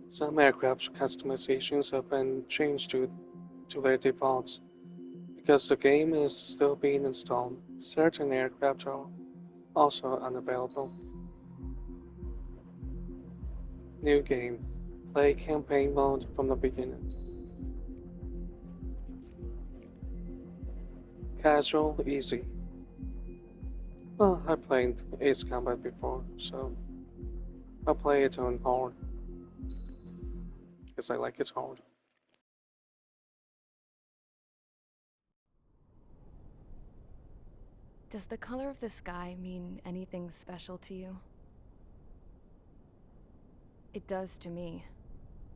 Some aircraft customizations have been changed to their defaults. Because the game is still being installed, certain aircraft are also unavailable. New game. Play campaign mode from the beginning. Casual, easy. Well, I played Ace Combat before, so I'll play it on hard, because I like it hard. Does the color of the sky mean anything special to you? It does to me.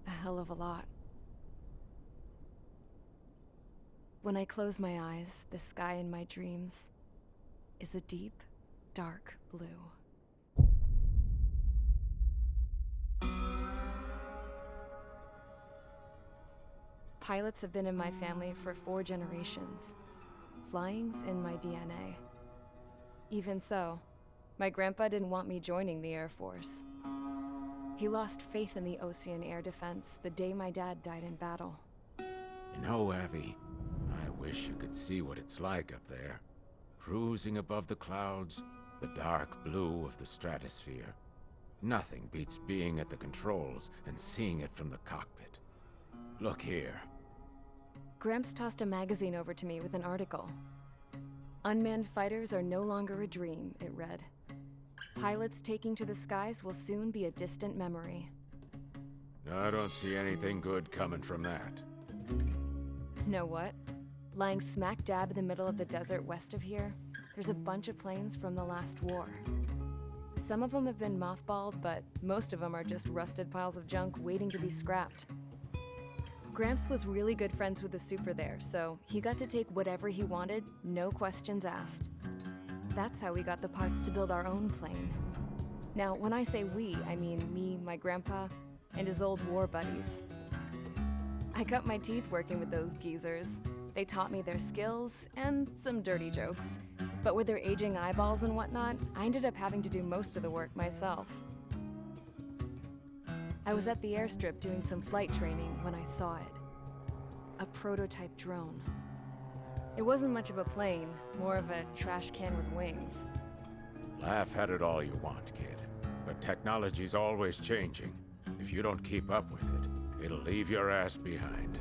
A hell of a lot. When I close my eyes, the sky in my dreams is a deep, dark blue. Pilots have been in my family for 4 generations. Flying's in my DNA. Even so, my grandpa didn't want me joining the Air Force. He lost faith in the Ocean Air Defense the day my dad died in battle. You know, Abby, I wish you could see what it's like up there. Cruising above the clouds, the dark blue of the stratosphere. Nothing beats being at the controls and seeing it from the cockpit. Look here. Gramps tossed a magazine over to me with an article. Unmanned fighters are no longer a dream, it read. Pilots taking to the skies will soon be a distant memory. I don't see anything good coming from that. Know what? Lying smack dab in the middle of the desert west of here, there's a bunch of planes from the last war. Some of them have been mothballed, but most of them are just rusted piles of junk waiting to be scrapped. Gramps was really good friends with the super there, so he got to take whatever he wanted, no questions asked. That's how we got the parts to build our own plane. Now, when I say we, I mean me, my grandpa, and his old war buddies. I cut my teeth working with those geezers. They taught me their skills and some dirty jokes. But with their aging eyeballs and whatnot, I ended up having to do most of the work myself. I was at the airstrip doing some flight training when I saw it. A prototype drone. It wasn't much of a plane, more of a trash can with wings. Laugh at it all you want, kid. But technology's always changing. If you don't keep up with it, it'll leave your ass behind.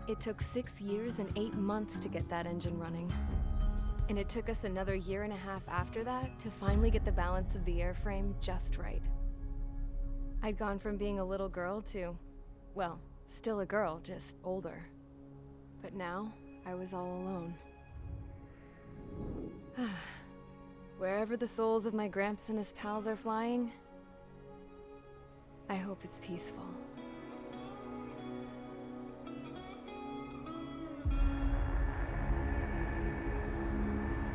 It took 6 years and 8 months to get that engine running. And it took us another year and a half after that to finally get the balance of the airframe just right. I'd gone from being a little girl to, well, still a girl, just older. But now, I was all alone. Wherever the souls of my Gramps and his pals are flying, I hope it's peaceful.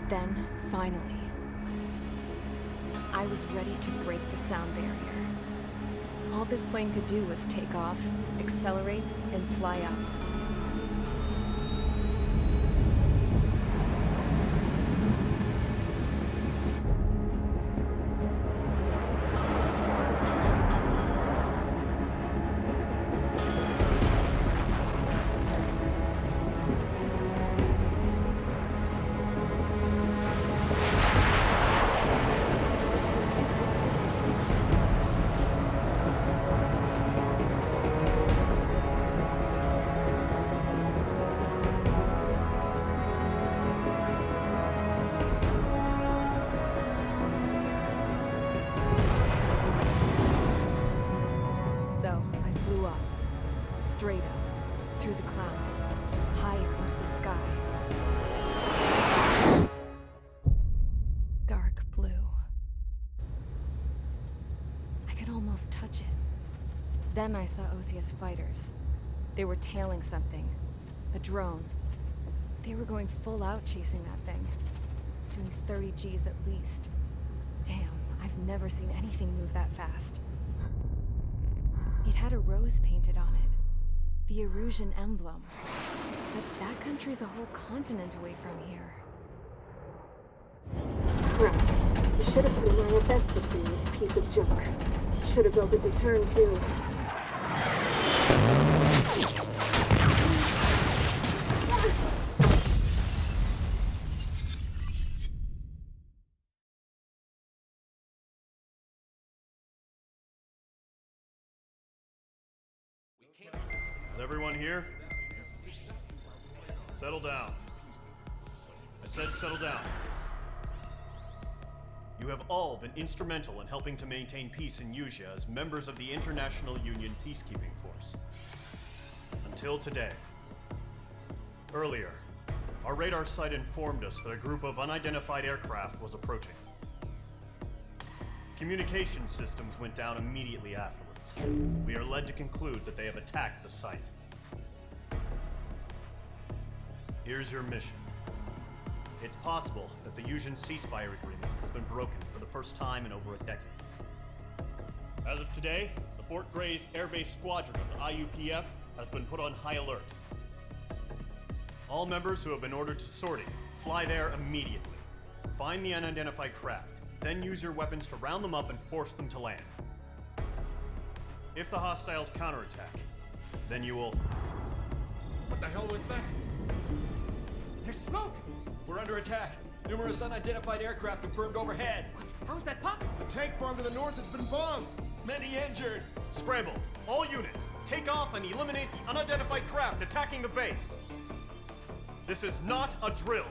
Then, finally, I was ready to break the sound barrier. All this plane could do was take off, accelerate, and fly up. So, I flew up, straight up, through the clouds, higher into the sky. Dark blue. I could almost touch it. Then I saw Osius fighters. They were tailing something. A drone. They were going full out chasing that thing. Doing 30 Gs at least. Damn, I've never seen anything move that fast. It had a rose painted on it. The Erusian emblem. But that country's a whole continent away from here. should have been wearing a vest this thing, you piece of junk. Should have built it to turn, too. Is everyone here? Settle down. I said settle down. You have all been instrumental in helping to maintain peace in Yuzia as members of the International Union Peacekeeping Force. Until today. Earlier, our radar site informed us that a group of unidentified aircraft was approaching. Communication systems went down immediately afterwards. We are led to conclude that they have attacked the site. Here's your mission. It's possible that the Yuuzhan ceasefire agreement has been broken for the first time in over a decade. As of today, the Fort Grays Air Base Squadron of the IUPF has been put on high alert. All members who have been ordered to sortie, fly there immediately. Find the unidentified craft, then use your weapons to round them up and force them to land. If the hostiles counterattack, then you will... What the hell was that? There's smoke! We're under attack. Numerous unidentified aircraft confirmed overhead. What? How is that possible? The tank farm to the north has been bombed! Many injured. Scramble! All units, take off and eliminate the unidentified craft attacking the base! This is not a drill!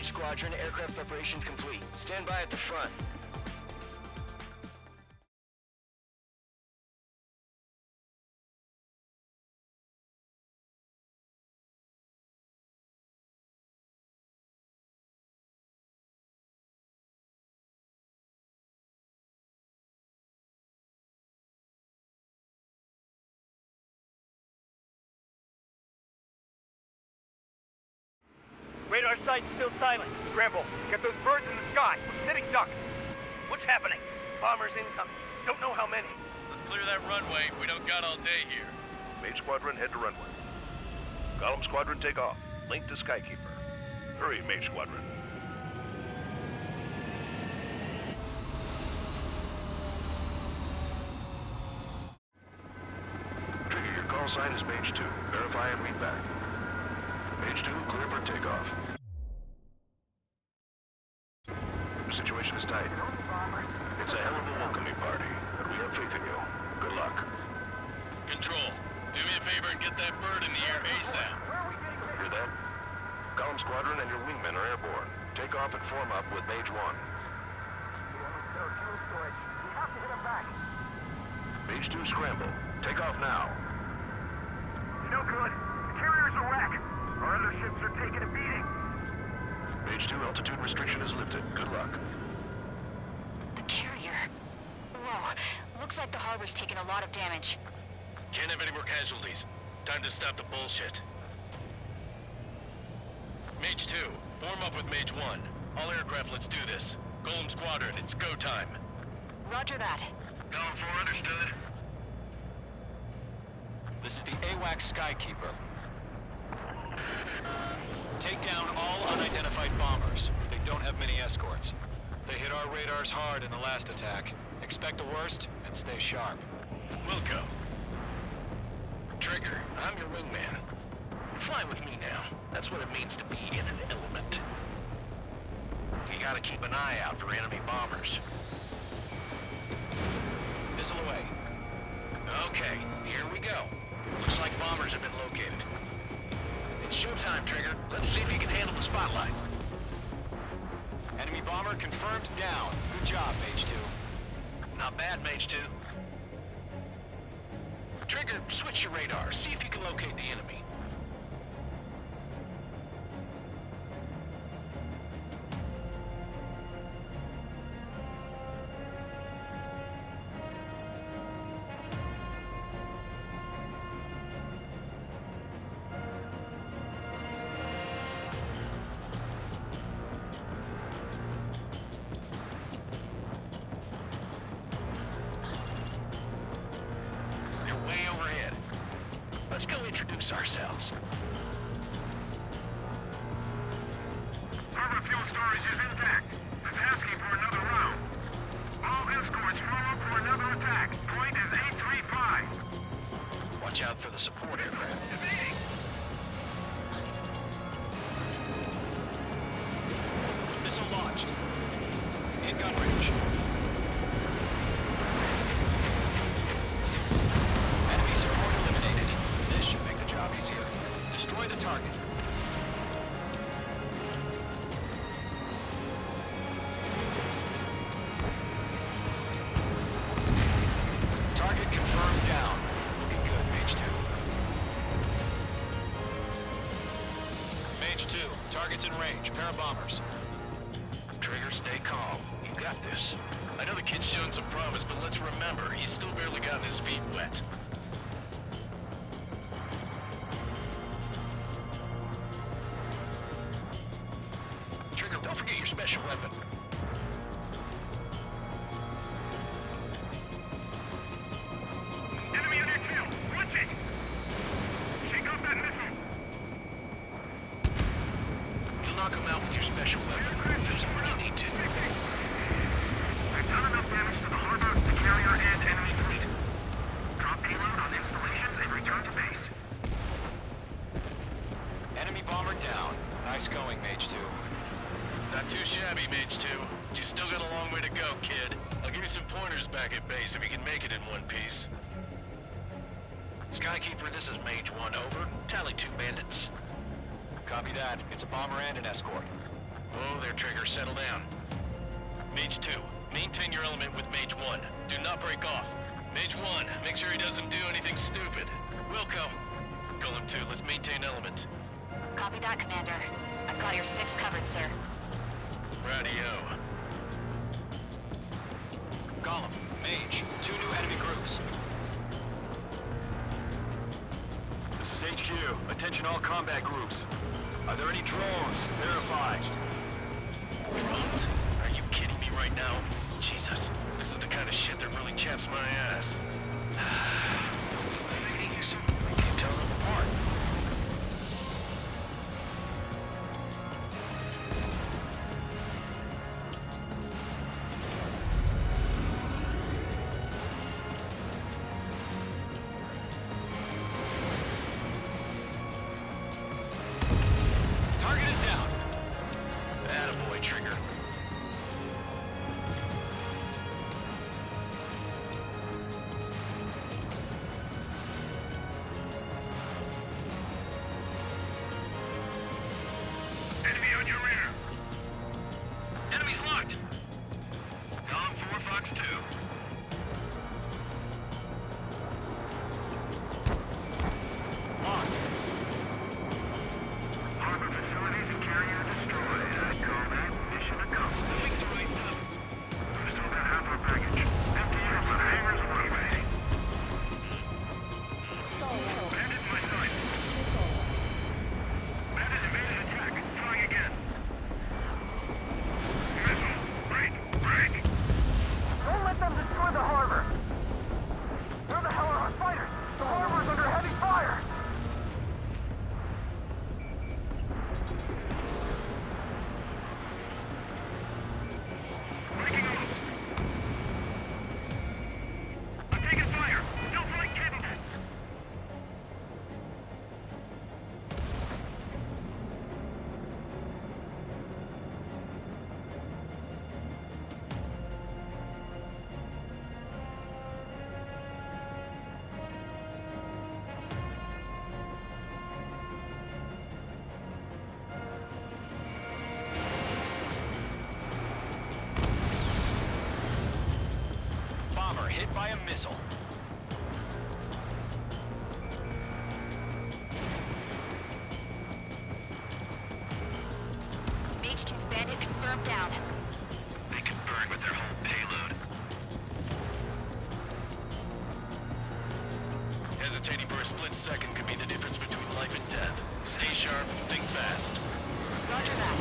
Mage Squadron, aircraft preparations complete. Stand by at the front. Radar site's still silent. Scramble. Get those birds in the sky. We're sitting ducks. What's happening? Bombers incoming. Don't know how many. Let's clear that runway. We don't got all day here. Mage Squadron, head to runway. Golem Squadron, take off. Link to Skykeeper. Hurry, Mage Squadron. Trigger, your call sign is Mage 2. Verify and read back. Mage 2, clear for takeoff. The situation is tight. It's a hell of a welcoming party, but we have faith in you. Good luck. Control, do me a favor and get that bird in the air ASAP. Hear that? Golem Squadron and your wingmen are airborne. Take off and form up with Mage 1. Mage 2, scramble. Take off now. No good. The carrier's a wreck. Our other ships are taking a beating. Mage 2, altitude restriction is lifted. Good luck. The carrier. Whoa. Looks like the harbor's taken a lot of damage. Can't have any more casualties. Time to stop the bullshit. Mage 2, form up with Mage 1. All aircraft, let's do this. Golem Squadron, it's go time. Roger that. Golem 4, understood. This is the AWACS Skykeeper. Take down all unidentified bombers. They don't have many escorts. They hit our radars hard in the last attack. Expect the worst and stay sharp. Wilco. Trigger, I'm your wingman. Fly with me now. That's what it means to be in an element. You gotta keep an eye out for enemy bombers. Missile away. Okay, here we go. Looks like bombers have been located. It's showtime, Trigger. Let's see if you can handle the spotlight. Enemy bomber confirmed down. Good job, Mage 2. Not bad, Mage 2. Trigger, switch your radar. See if you can locate the enemy. Let's go introduce ourselves. Harbor fuel storage is intact. It's asking for another round. All escorts form up for another attack. Point is 835. Watch out for the support aircraft. Missile launched. In gun range. Enemy support eliminated. This should make the job easier. Destroy the target. Target confirmed down. Looking good, Mage 2. Mage 2, target's in range. Pair of bombers. Trigger, stay calm. You got this. I know the kid's shown some promise, but let's remember, he's still barely gotten his feet wet. Trigger, don't forget your special weapon. Enemy on your tail. Watch it. Shake off that missile. You'll knock him out with your special weapon. Use it where you need to. I've done enough damage to the harbor, the carrier, and enemy fleet. Drop payload on installations and return to base. Enemy bomber down. Nice going, Mage 2. Not too shabby, Mage 2. You still got a long way to go, kid. I'll give you some pointers back at base if you can make it in one piece. Skykeeper, this is Mage 1, over. Tally 2 bandits. Copy that. It's a bomber and an escort. Whoa there, Trigger. Settle down. Mage 2, maintain your element with Mage 1. Do not break off. Mage 1, make sure he doesn't do anything stupid. Wilco. Golem 2, let's maintain element. Copy that, Commander. I've got your 6 covered, sir. Radio. Golem, Mage, 2 new enemy groups. This is HQ. Attention all combat groups. Are there any drones? Verify. Drones? Are you kidding me right now? Jesus, this is the kind of shit that really chaps my ass. Ladies, I can't tell them apart. Target is down. Attaboy, Trigger. Enemy on your rear. Enemy's locked. Column 4, Fox 2. Locked. Harbor facilities and carrier destroyed. I call that mission accomplished. We still got half our baggage. Empty units on hangars runway. Bandit in my sight. Bandit evaded attack. Trying again. Missile. Break. Break. Don't let them destroy the harbor! Where the hell are our fighters? The harbor's under heavy fire! Breaking off. I'm taking fire. Still flight capable. Bomber hit by a missile. Mage 2's bandit confirmed down. They can burn with their whole payload. Hesitating for a split second could be the difference between life and death. Stay sharp, think fast. Roger that.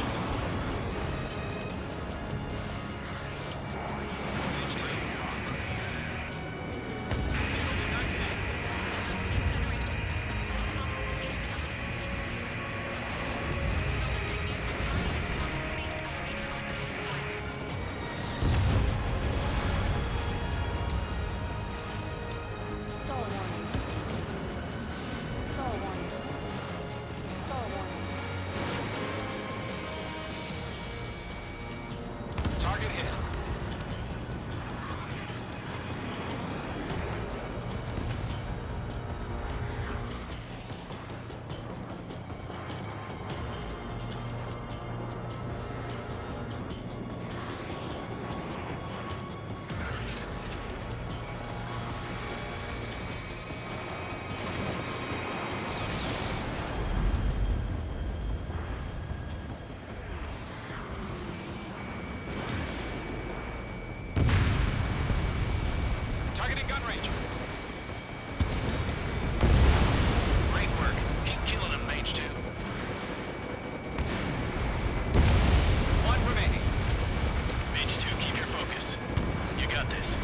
Mage 2 locked. Missile did not connect. Target hit. Targeting gun range. Great work. Keep killing them, Mage 2. One remaining. Mage 2, keep your focus. You got this.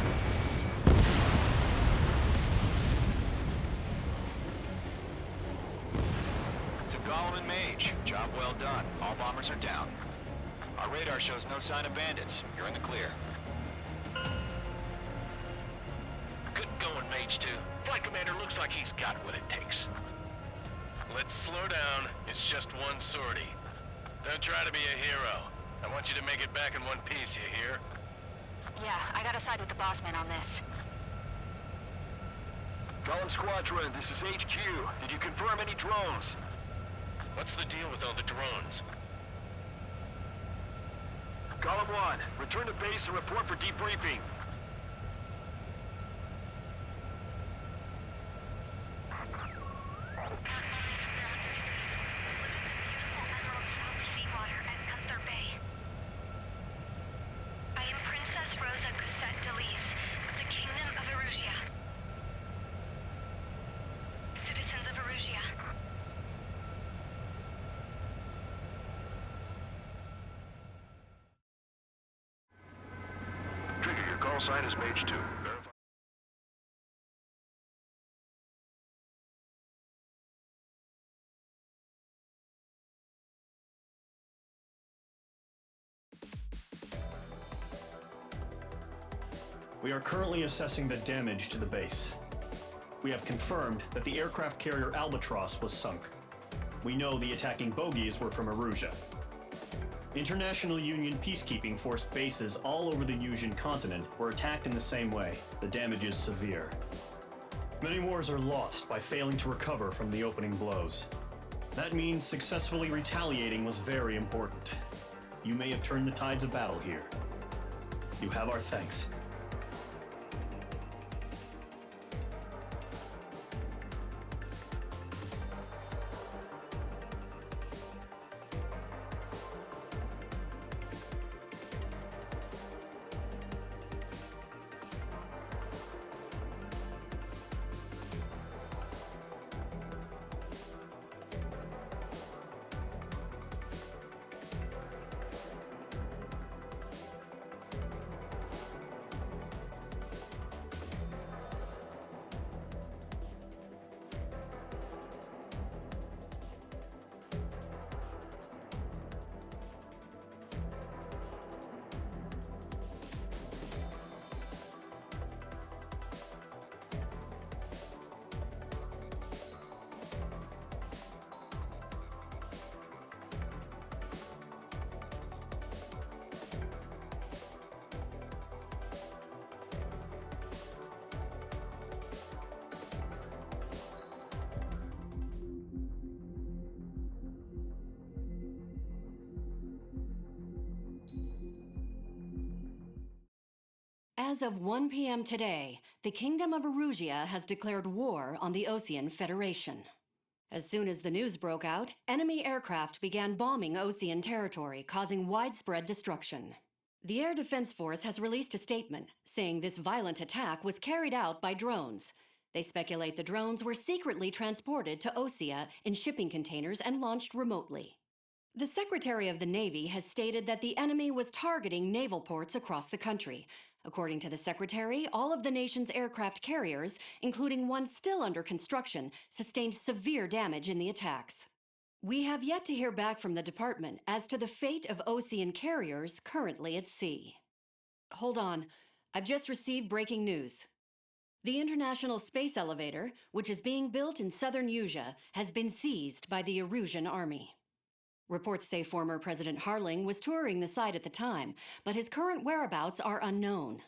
To Golem and Mage, job well done. All bombers are down. Our radar shows no sign of bandits. You're in the clear. Good going, Mage 2. Flight Commander looks like he's got what it takes. Let's slow down. It's just one sortie. Don't try to be a hero. I want you to make it back in one piece, you hear? Yeah, I gotta side with the boss man on this. Golem Squadron, this is HQ. Did you confirm any drones? What's the deal with all the drones? Column 1, return to base and report for debriefing. I am Princess Rosa Cosette Delise of the Kingdom of Erusia. Citizens of Erusia. Trigger, your call sign is Mage 2. Verify. We are currently assessing the damage to the base. We have confirmed that the aircraft carrier Albatross was sunk. We know the attacking bogies were from Erusia. International Union peacekeeping force bases all over the Yusian continent were attacked in the same way. The damage is severe. Many wars are lost by failing to recover from the opening blows. That means successfully retaliating was very important. You may have turned the tides of battle here. You have our thanks. As of 1 p.m. today, the Kingdom of Erusia has declared war on the Osean Federation. As soon as the news broke out, enemy aircraft began bombing Osean territory, causing widespread destruction. The Air Defense Force has released a statement saying this violent attack was carried out by drones. They speculate the drones were secretly transported to Osea in shipping containers and launched remotely. The Secretary of the Navy has stated that the enemy was targeting naval ports across the country. According to the Secretary, all of the nation's aircraft carriers, including one still under construction, sustained severe damage in the attacks. We have yet to hear back from the department as to the fate of Osean carriers currently at sea. Hold on, I've just received breaking news. The International Space Elevator, which is being built in southern Yusia, has been seized by the Erusian army. Reports say former President Harling was touring the site at the time, but his current whereabouts are unknown.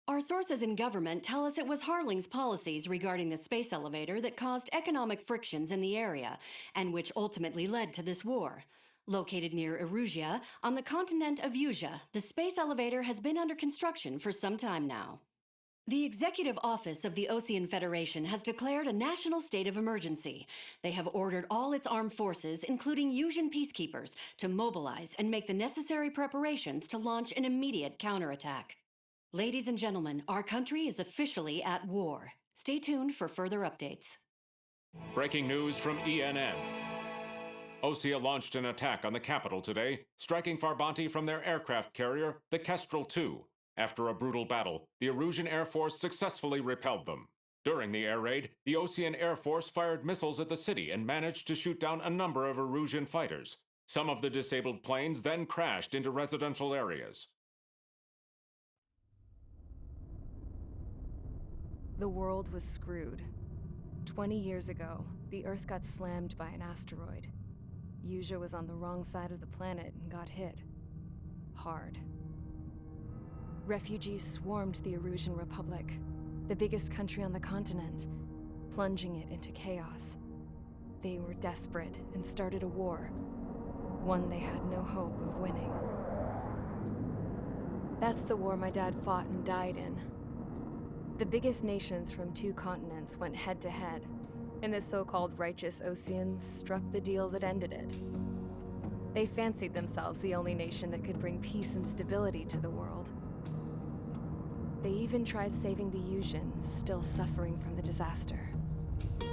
Our sources in government tell us it was Harling's policies regarding the space elevator that caused economic frictions in the area, and which ultimately led to this war. Located near Erusia, on the continent of Yusia, the space elevator has been under construction for some time now. The Executive Office of the Osean Federation has declared a national state of emergency. They have ordered all its armed forces, including Yusian peacekeepers, to mobilize and make the necessary preparations to launch an immediate counterattack. Ladies and gentlemen, our country is officially at war. Stay tuned for further updates. Breaking news from ENN. Osea launched an attack on the capital today, striking Farbanti from their aircraft carrier, the Kestrel II. After a brutal battle, the Erusian Air Force successfully repelled them. During the air raid, the Osean Air Force fired missiles at the city and managed to shoot down a number of Erusian fighters. Some of the disabled planes then crashed into residential areas. The world was screwed. 20 years ago, the Earth got slammed by an asteroid. Yusia was on the wrong side of the planet and got hit. Hard. Refugees swarmed the Erusian Republic, the biggest country on the continent, plunging it into chaos. They were desperate and started a war, one they had no hope of winning. That's the war my dad fought and died in. The biggest nations from 2 continents went head to head, and the so-called righteous Oseans struck the deal that ended it. They fancied themselves the only nation that could bring peace and stability to the world. They even tried saving the Usians, still suffering from the disaster.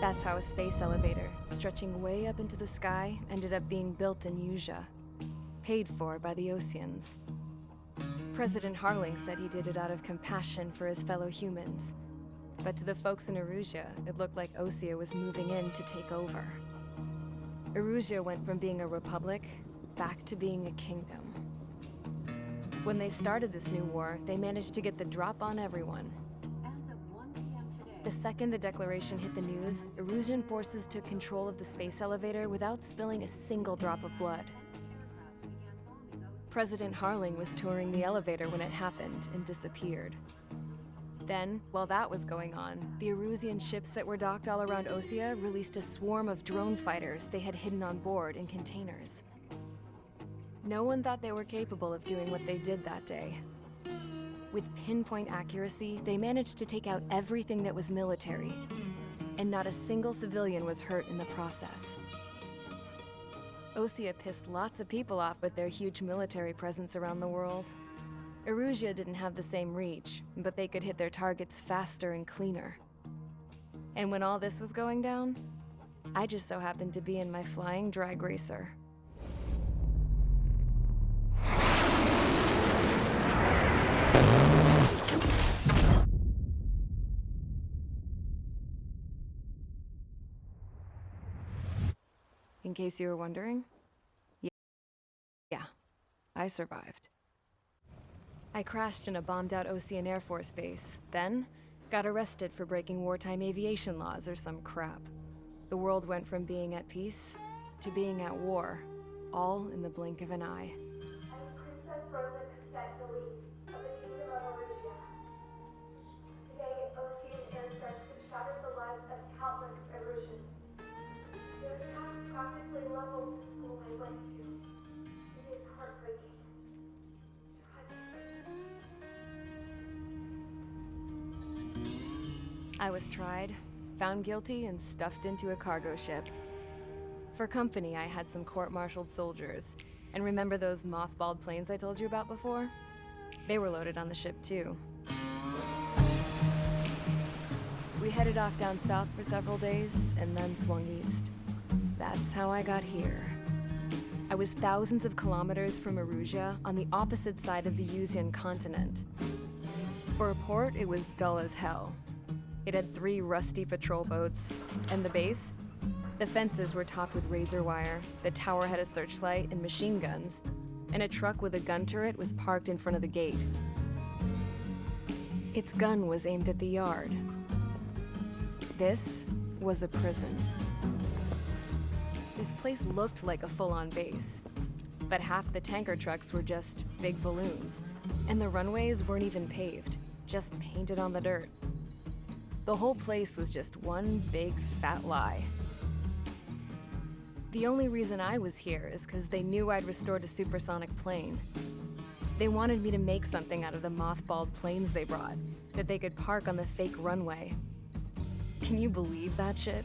That's how a space elevator, stretching way up into the sky, ended up being built in Usea, paid for by the Oseans. President Harling said he did it out of compassion for his fellow humans. But to the folks in Erusea, it looked like Osea was moving in to take over. Erusea went from being a republic back to being a kingdom. When they started this new war, they managed to get the drop on everyone. The second the declaration hit the news, Erusian forces took control of the space elevator without spilling a single drop of blood. President Harling was touring the elevator when it happened and disappeared. Then, while that was going on, the Erusian ships that were docked all around Osea released a swarm of drone fighters they had hidden on board in containers. No one thought they were capable of doing what they did that day. With pinpoint accuracy, they managed to take out everything that was military, and not a single civilian was hurt in the process. Osea pissed lots of people off with their huge military presence around the world. Erusea didn't have the same reach, but they could hit their targets faster and cleaner. And when all this was going down, I just so happened to be in my flying drag racer. In case you were wondering, yeah, I survived. I crashed in a bombed-out Osean Air Force base, then got arrested for breaking wartime aviation laws or some crap. The world went from being at peace to being at war, all in the blink of an eye. Princess Rosa Cassette Elise of the Kingdom of Erusea. Today, Osean airstrikes have shattered the lives of countless Erusians. Their attacks practically leveled the school I went to. It is heartbreaking. I was tried, found guilty, and stuffed into a cargo ship. For company, I had some court-martialed soldiers. And remember those mothballed planes I told you about before? They were loaded on the ship too. We headed off down south for several days, and then swung east. That's how I got here. I was thousands of kilometers from Erusea, on the opposite side of the Usian continent. For a port, it was dull as hell. It had 3 rusty patrol boats, and the base? The fences were topped with razor wire, the tower had a searchlight and machine guns, and a truck with a gun turret was parked in front of the gate. Its gun was aimed at the yard. This was a prison. This place looked like a full-on base, but half the tanker trucks were just big balloons, and the runways weren't even paved, just painted on the dirt. The whole place was just one big fat lie. The only reason I was here is because they knew I'd restored a supersonic plane. They wanted me to make something out of the mothballed planes they brought, that they could park on the fake runway. Can you believe that shit?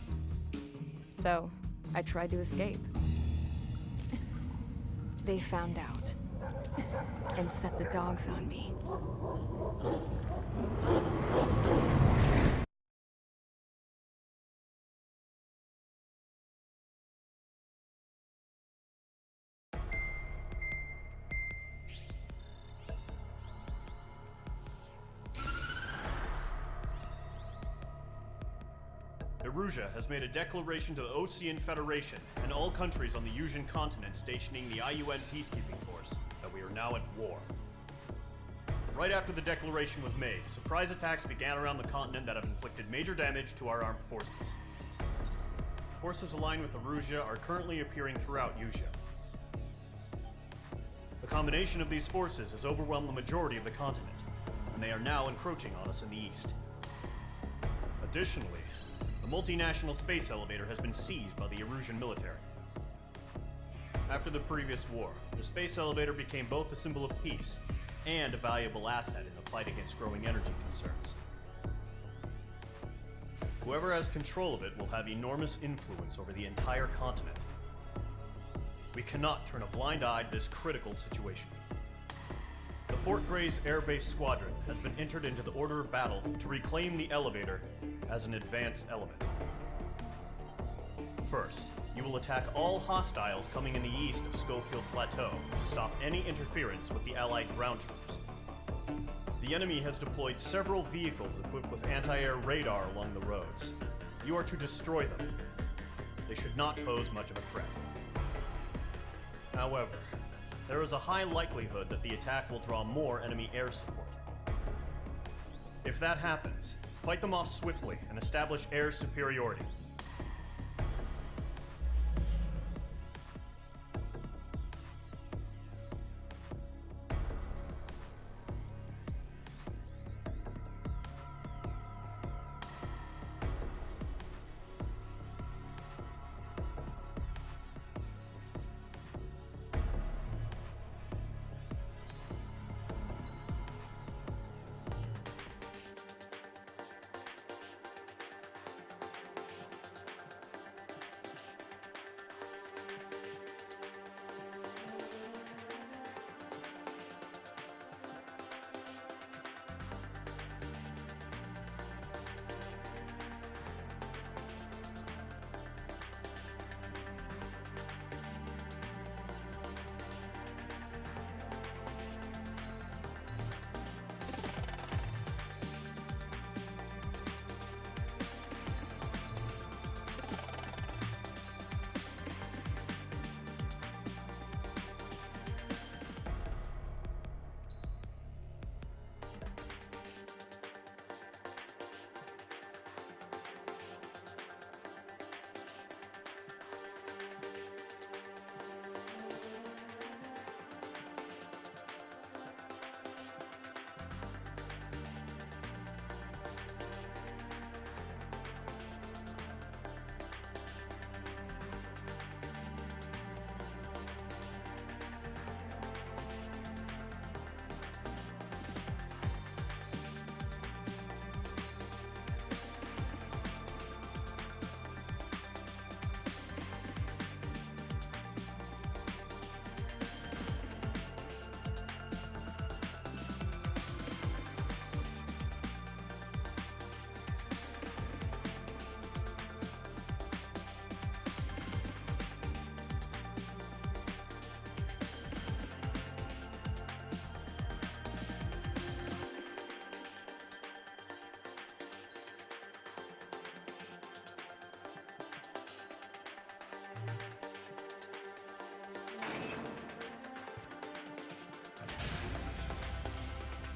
So, I tried to escape. They found out, and set the dogs on me. Erusea has made a declaration to the Osean Federation and all countries on the Usian continent stationing the IUN peacekeeping force that we are now at war. Right after the declaration was made, surprise attacks began around the continent that have inflicted major damage to our armed forces. Forces aligned with Erusea are currently appearing throughout Usea. The combination of these forces has overwhelmed the majority of the continent, and they are now encroaching on us in the east. Additionally, the multinational space elevator has been seized by the Erusian military. After the previous war, the space elevator became both a symbol of peace and a valuable asset in the fight against growing energy concerns. Whoever has control of it will have enormous influence over the entire continent. We cannot turn a blind eye to this critical situation. The Fort Gray's Air Base Squadron has been entered into the order of battle to reclaim the elevator as an advance element. First, you will attack all hostiles coming in the east of Schofield Plateau to stop any interference with the Allied ground troops. The enemy has deployed several vehicles equipped with anti-air radar along the roads. You are to destroy them. They should not pose much of a threat. However, there is a high likelihood that the attack will draw more enemy air support. If that happens, fight them off swiftly and establish air superiority.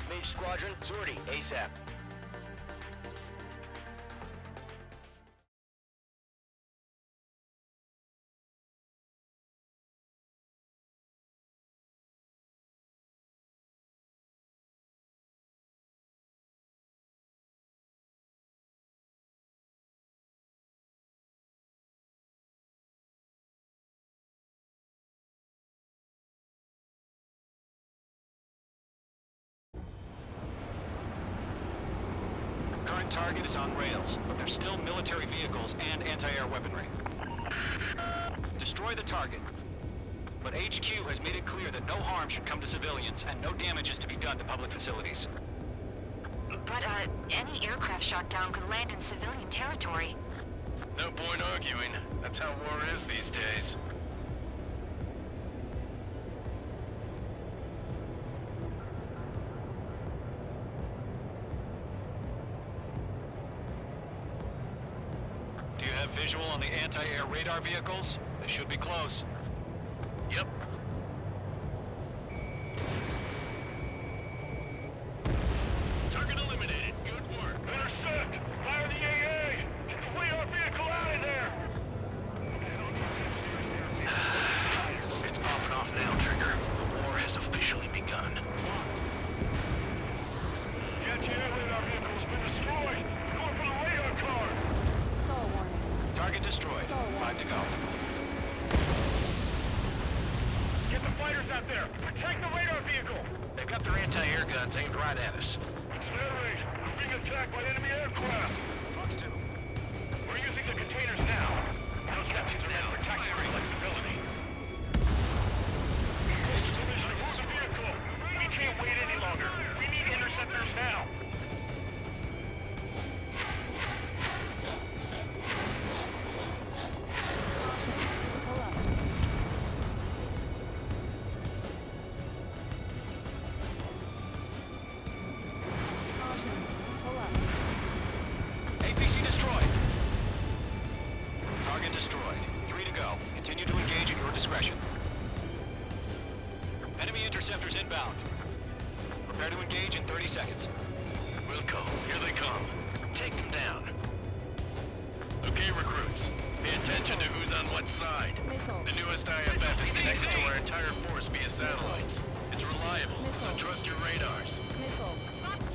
Mage Squadron, sortie, ASAP. Target is on rails, but there's still military vehicles and anti-air weaponry. Destroy the target. But HQ has made it clear that no harm should come to civilians and no damage is to be done to public facilities. But, any aircraft shot down could land in civilian territory. No point arguing. That's how war is these days. Visual on the anti-air radar vehicles? They should be close. Yep. Target eliminated. Good work. Intercept! Fire the AA! Get the radar vehicle out of there! It's popping off now, Trigger. The war has officially begun. The anti-air radar vehicle has been destroyed! Going for the radar car! Target destroyed. 5 to go. Get the fighters out there! Protect the radar vehicle! They've got their anti-air guns aimed right at us. Snare raid. We're being attacked by enemy aircraft. Fox 2. We're using the containers now. Those sections are meant to protect our flexibility. Move the vehicle. We can't wait any longer. We need interceptors now. APC destroyed. Target destroyed. 3 to go. Continue to engage at your discretion. Enemy interceptors inbound. Prepare to engage in 30 seconds. Wilco, here they come. Take them down. Okay, recruits. Pay attention to who's on what side. The newest IFF is connected to our entire force via satellites. It's reliable, so trust your radars.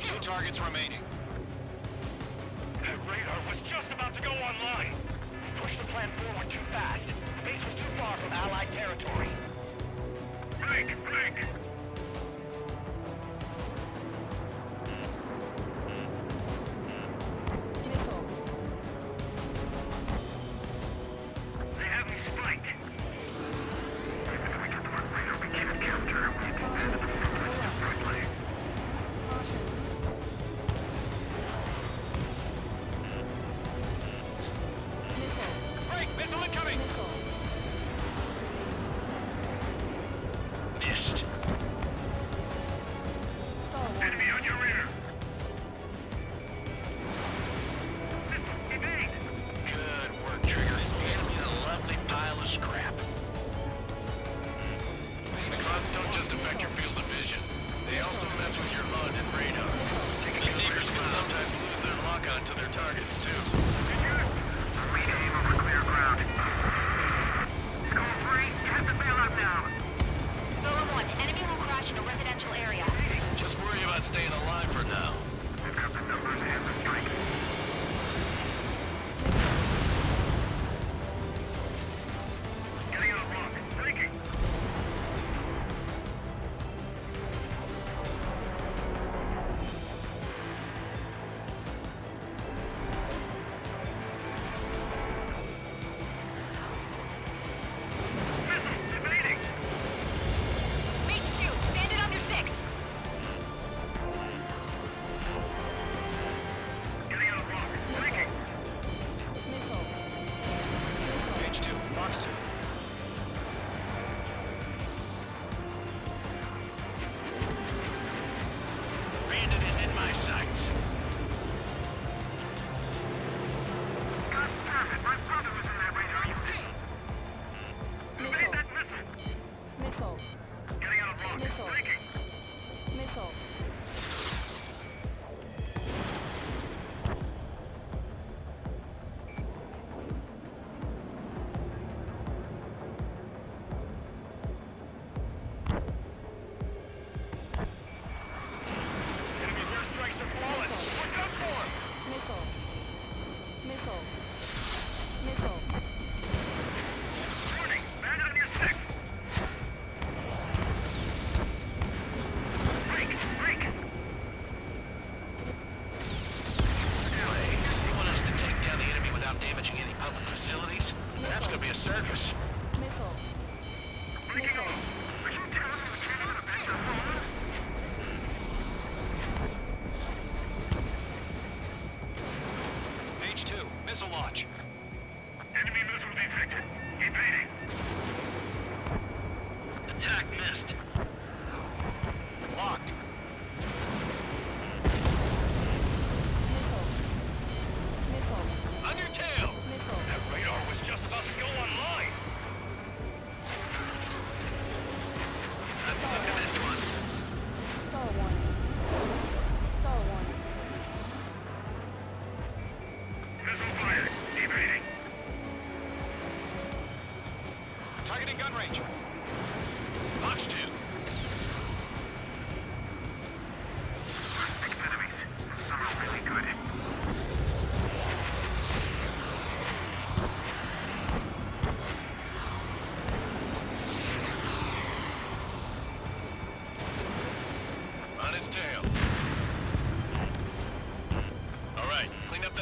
2 targets remaining. That radar was just about to go online. We pushed the plan forward too fast. The base was too far from Allied territory. Break! They have me spiked. If we get the one radar we can't capture, we can send it directly. Break! Missile incoming! Missed. Enemy on your rear. Evade! Good work, Triggers. The enemy's a lovely pile of scrap. Neutrons don't just affect your field of vision. They also mess with your HUD and radar. The Seekers can sometimes lose their lock-on to their targets, too. Rename over clear ground. Skull 3, you have to bail out now. Golem 1, enemy will crash in a residential area. Just worry about staying alive for now. I've got the numbers and the strike. Getting out of block. Breaking.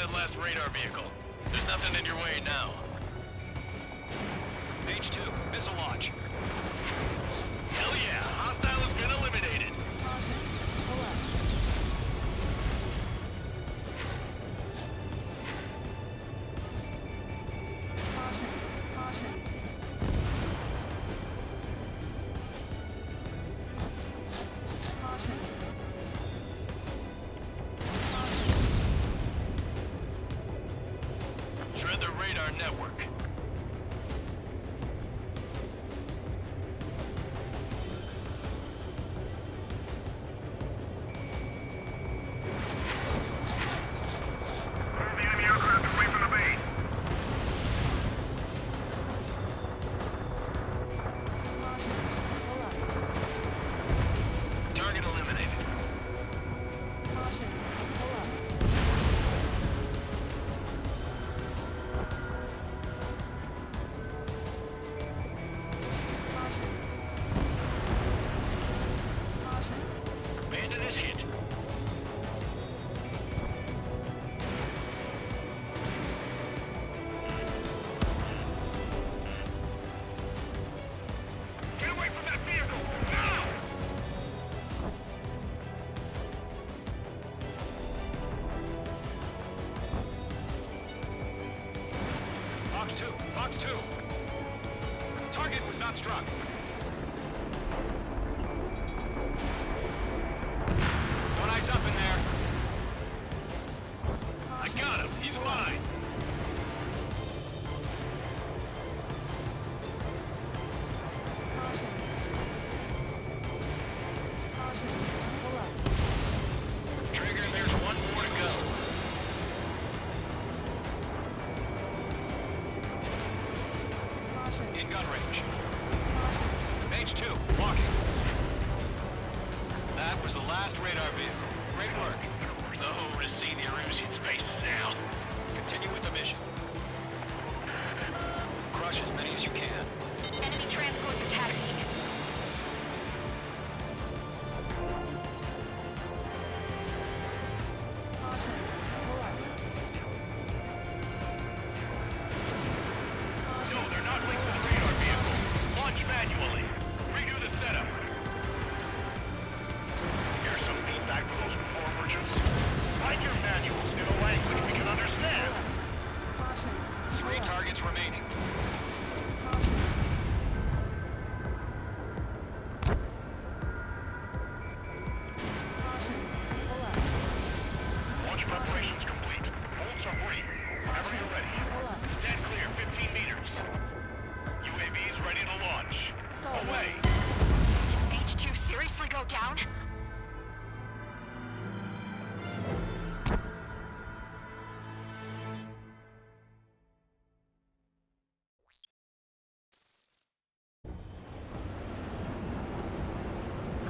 that last radar vehicle. There's nothing in your way now. H2, missile launch. Hell yeah, hostile has been eliminated. Shred the radar network. The enemy aircraft away from the base. Target eliminated. Bandit is hit. Get away from that vehicle! Now! Fox 2, Fox 2. Target was not struck. Don't ice up in there. I got him. He's mine. Trigger, there's one more to go. In gun range. H2, walking. That was the last radar vehicle. Great work. Oh, to see the Erusian space now. Continue with the mission. Crush as many as you can. Enemy transports are taxiing. No, they're not linked to the radar vehicle. Launch manually. Redo the setup. Here's some feedback for those war merchants. Write your manuals in a language we can understand. 3 targets remaining. Launch preparations complete. Bolts are free. Whenever you're ready. Stand clear, 15 meters. UAVs ready to launch. Away. Did H2 seriously go down?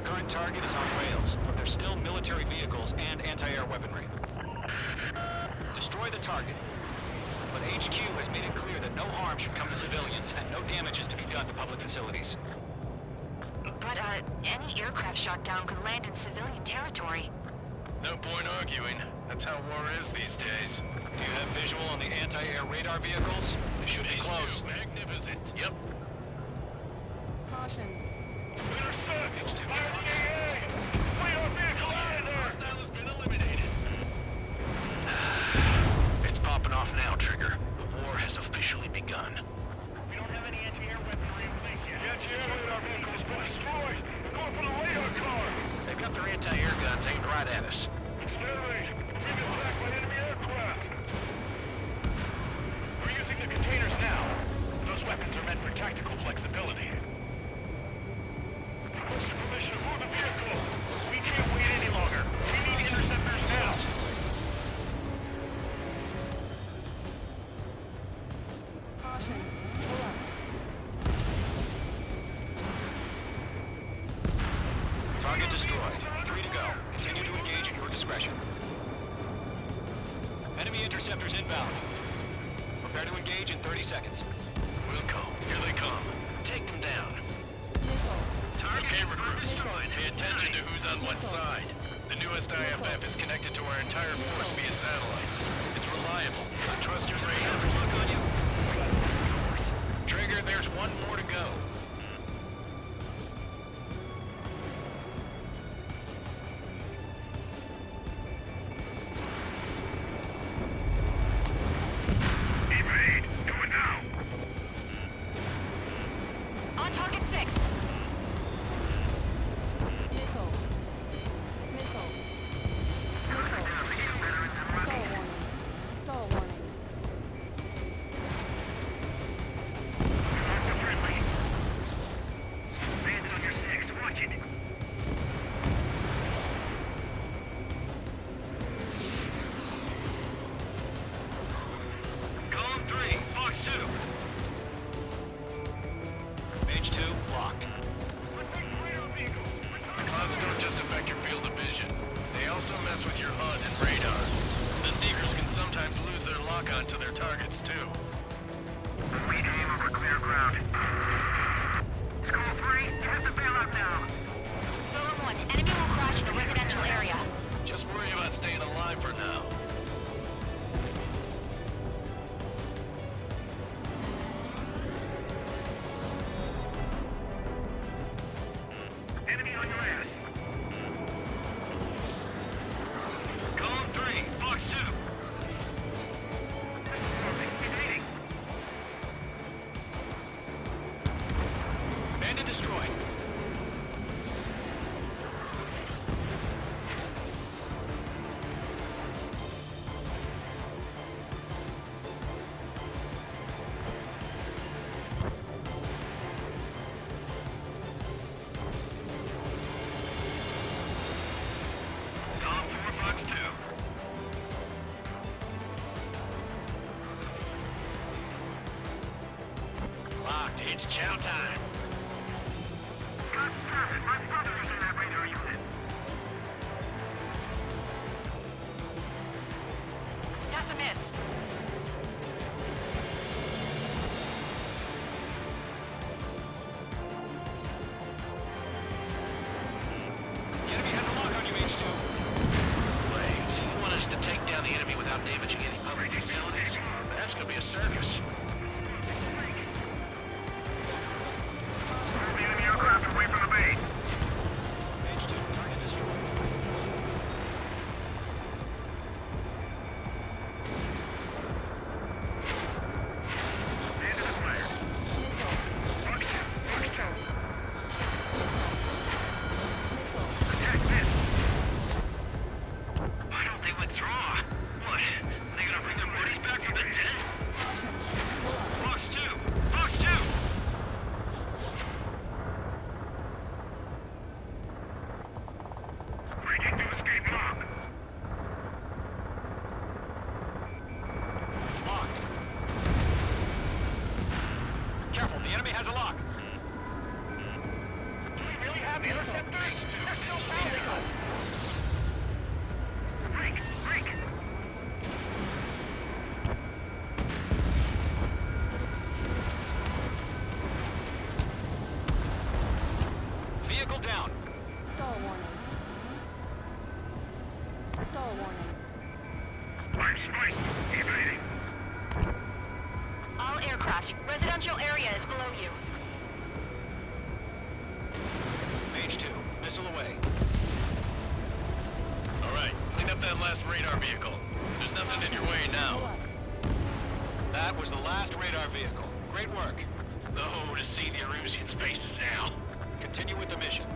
Current target is on rails, but there's still military vehicles and anti-air weaponry. Destroy the target. But HQ has made it clear that no harm should come to civilians and no damage is to be done to public facilities. But, any aircraft shot down could land in civilian territory. No point arguing. That's how war is these days. Do you have visual on the anti-air radar vehicles? They should be close. Magnificent. Yep. H2. Hostile has been eliminated. It's popping off now, Trigger. The war has officially begun. We don't have any anti-air weaponry in place yet. The anti-air radar vehicle has been destroyed. They're going for the radar car. They've got their anti-air guns aimed right at us. Accelerate. We're being attacked by enemy aircraft. We're using the containers now. Those weapons are meant for tactical flexibility. What's the permission to move the vehicle? We can't wait any longer. We need interceptors now. Target destroyed. 3 to go. Continue to engage at your discretion. Enemy interceptors inbound. Prepare to engage in 30 seconds. We'll go. Here they come. Take them down. Okay, recruits. Pay attention to who's on what side. The newest IFF is connected to our entire force via satellites. It's reliable. reliable, so trust your radar. Trigger, there's one more to go. Evade! Do it now! On target 6. Bandit on your 6, watch it! Column 3, Fox 2. Mage 2, locked. The clouds don't just affect your field of vision. They also mess with your HUD and radar. The Seekers can sometimes lose their lock-on to their targets, too. We aim over clear ground. Skull 3, you have to bail out now. Golem 1, enemy will crash in a residential area. Just worry about staying alive for now. Enemy on your ass. Column 3, Fox 2. Evading. Bandit destroyed. Column 4, Fox 2. Locked, it's chow time. God damn it, my brother was in that radar unit. That's a miss. The enemy has a lock on you, Mage 2. Blades, you want us to take down the enemy without damaging any public facilities? That's gonna be a circus. Move the enemy aircraft away from the base. Mage 2, target destroyed. Bandit is fired. Fox 2, Fox 2. Attack this. Why don't they withdraw? What? They gonna bring their buddies back from the dead? Fox 2! Fox 2! Breaking to escape lock. Locked. Careful, the enemy has a lock. Do we really have interceptors? They're still following us. Break! Break! Vehicle down. I'm spiked. Evading. All aircraft, residential area is below you. Mage 2, missile away. Alright, clean up that last radar vehicle. There's nothing in your way now. That was the last radar vehicle. Great work. Oh, to see the Erusians' faces now. Continue with the mission.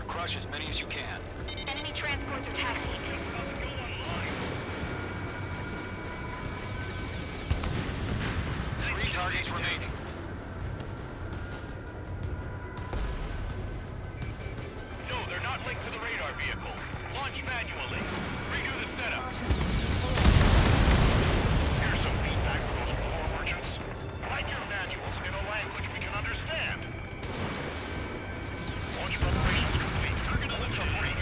Crush as many as you can. Enemy transports are taxiing. 3 targets remaining. No, they're not linked to the radar vehicle. Launch manually. Redo the setup. Here's some feedback for those war merchants. Write your manuals in a language we can understand. Launch preparations complete. Target eliminated.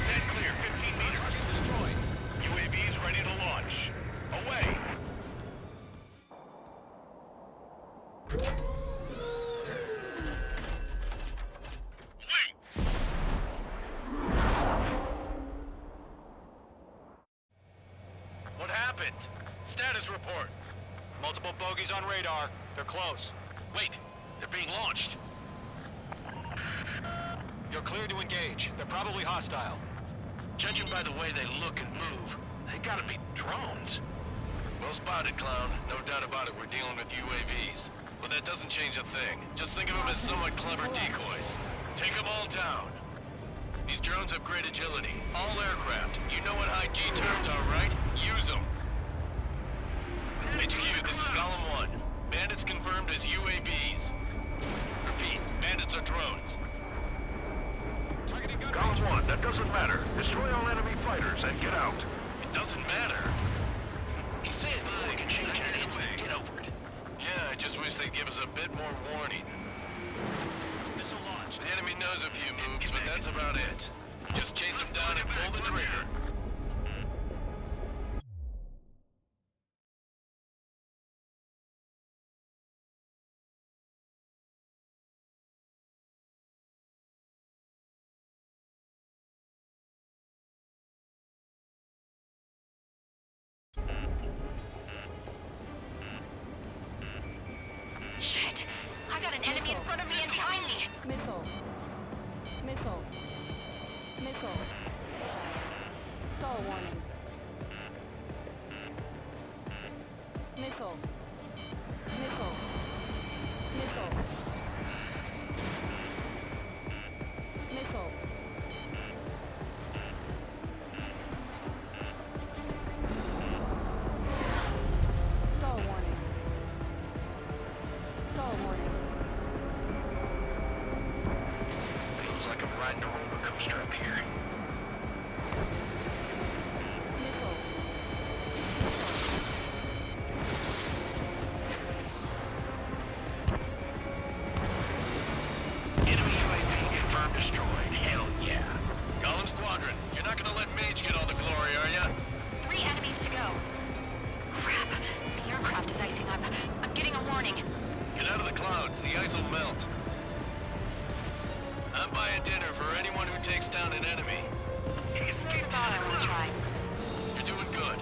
Dead clear, 15 meters. Target destroyed. UAVs ready to launch. Away. Status report. Multiple bogies on radar. They're close. Wait, they're being launched. You're cleared to engage. They're probably hostile. Judging by the way they look and move, they gotta be drones. Well spotted, Clown. No doubt about it, we're dealing with UAVs. But that doesn't change a thing. Just think of them as somewhat clever decoys. Take them all down. These drones have great agility. All aircraft. You know what high G terms are, right? Use them. HQ, this is Column 1. Bandits confirmed as UAVs. Repeat, bandits are drones. Column 1, that doesn't matter. Destroy all enemy fighters and get out. It doesn't matter. He said we can change an instant. Get over it. Yeah, I just wish they'd give us a bit more warning. Missile launched. The enemy knows a few moves, but that's about it. Just chase them down and pull the trigger. Shit! I got an enemy in front of me and behind me! Missile. Missile. Missile. Stall warning. Missile. Missile. Missile. Missile. Stall warning. Stall warning. Feels like I'm riding a roller coaster up here. Missile. Enemy UAV confirmed destroyed. Hell yeah. Column Squadron, you're not gonna let Mage get all the glory, are ya? 3 enemies to go. Crap. The aircraft is icing up. I'm getting a warning. Get out of the clouds, the ice will melt. I'm buying dinner for anyone who takes down an enemy. There's a thought I want to try. You're doing good.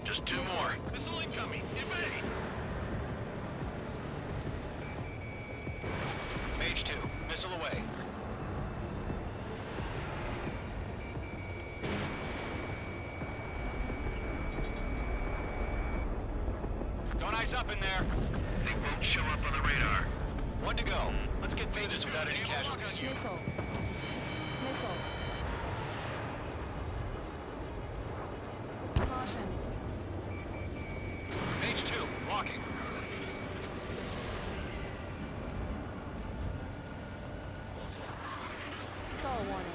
Just 2 more. Missile incoming. Evade! Mage 2, missile away. Don't ice up in there. They won't show up on the radar. 1 to go. Let's get through this without any casualties. Missile. Missile. Caution. Mage 2, walking. Stall warning.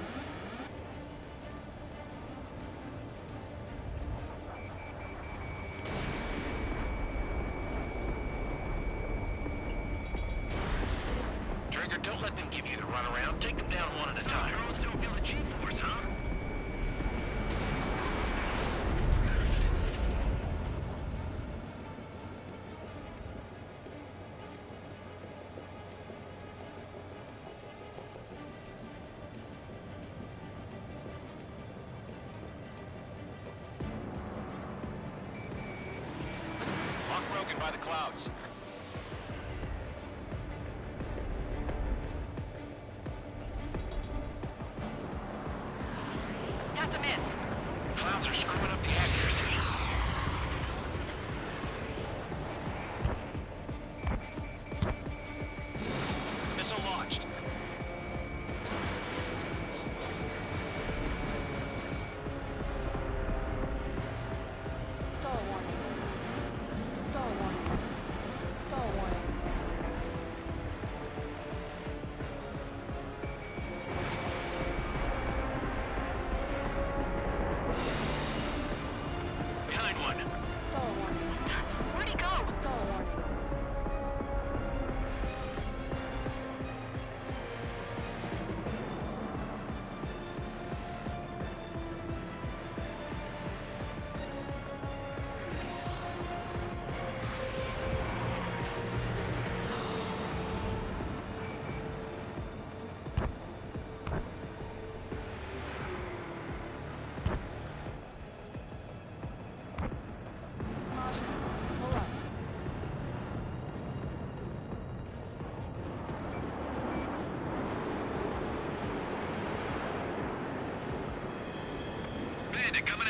Trigger, don't let them give you the runaround. Take them down one at a time. Drones don't feel the G-force, huh? Lock broken by the clouds. That's a miss. Clouds are screwing up the accuracy. Missile launched. Stall warning. Stall warning. Stall warning.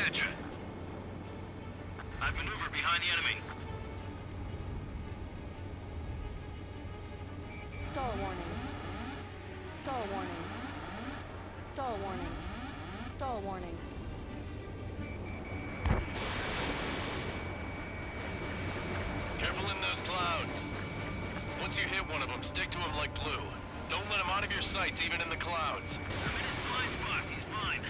at you. I've maneuvered behind the enemy. Stall warning. Stall warning. Stall warning. Stall warning. Careful in those clouds. Once you hit one of them, stick to him like glue. Don't let him out of your sights, even in the clouds. I'm in his blind spot. He's mine.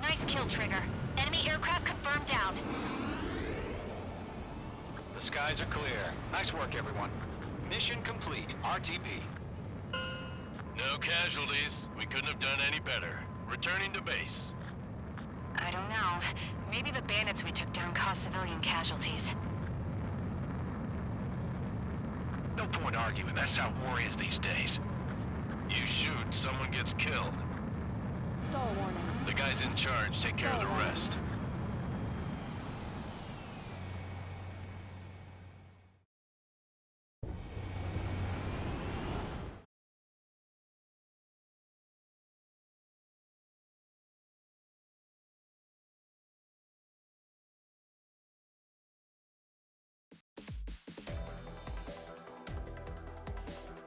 Nice kill, Trigger. Enemy aircraft confirmed down. The skies are clear. Nice work, everyone. Mission complete. RTB. No casualties. We couldn't have done any better. Returning to base. I don't know. Maybe the bandits we took down caused civilian casualties. No point arguing. That's how war is these days. You shoot, someone gets killed. Stall warning. The guys in charge take care of the rest.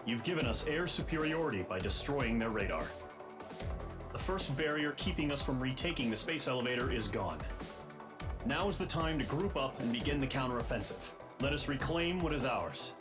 You've given us air superiority by destroying their radar. The first barrier keeping us from retaking the space elevator is gone. Now is the time to group up and begin the counteroffensive. Let us reclaim what is ours.